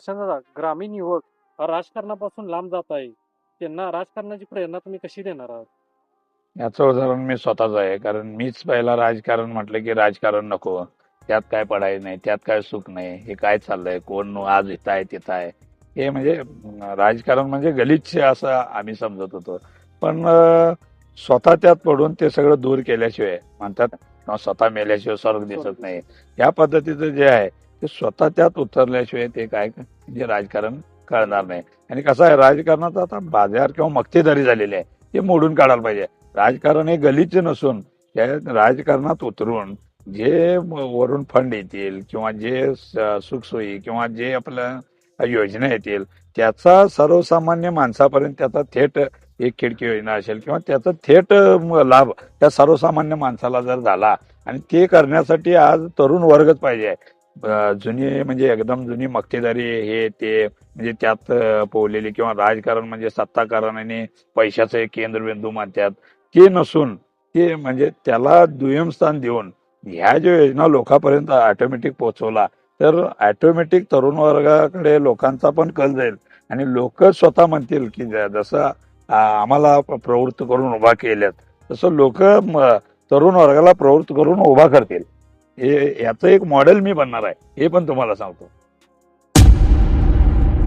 क्षणा ग्रामीण युवक हा राजकारणापासून लांब जात आहे. त्यांना राजकारणाची प्रेरणा तुम्ही कशी देणार आहात? याचं उदाहरण मी स्वतःच आहे. कारण मीच पहिला राजकारण म्हटलं की राजकारण नको, त्यात काय पडायचं नाही, त्यात काय सुख नाही, हे काय चाललंय, कोण आज इथं आहे तिथं आहे, हे म्हणजे राजकारण म्हणजे गलिच्छ असं आम्ही समजत होतो. पण स्वतः त्यात पडून ते सगळं दूर केल्याशिवाय म्हणतात किंवा स्वतः मेल्याशिवाय स्वर्ग दिसत नाही, या पद्धतीचं जे आहे ते स्वतः त्यात उतरल्याशिवाय ते काय म्हणजे राजकारण कळणार नाही. आणि कसं आहे, राजकारणाचा आता बाजार किंवा मक्तेदारी झालेली आहे, ते मोडून काढायला पाहिजे. राजकारण हे गलिच्छ नसून त्या राजकारणात उतरून जे वरून फंड येतील किंवा जे सुखसोयी किंवा जे आपल्या योजना येतील त्याचा सर्वसामान्य माणसापर्यंत त्याचा थेट एक खिडकी योजना असेल किंवा त्याचा थेट लाभ त्या सर्वसामान्य माणसाला जर झाला, आणि ते करण्यासाठी आज तरुण वर्गच पाहिजे. जुनी म्हणजे एकदम जुनी मक्तेदारी हे ते म्हणजे त्यात पोवलेली किंवा राजकारण म्हणजे सत्ताकारण आणि पैशाचं एक केंद्रबिंदू मानतात, ते नसून ते म्हणजे त्याला दुय्यम स्थान देऊन ह्या ज्या योजना लोकांपर्यंत ऑटोमॅटिक पोहोचवला तर ऑटोमॅटिक तरुण वर्गाकडे लोकांचा पण कल जाईल. आणि लोक स्वतः म्हणतील की जसं आम्हाला प्रवृत्त करून उभा केल्यात, तसं लोक तरुण वर्गाला प्रवृत्त करून उभा करतील. हे याचं एक मॉडेल मी बनणार आहे, हे पण तुम्हाला सांगतो.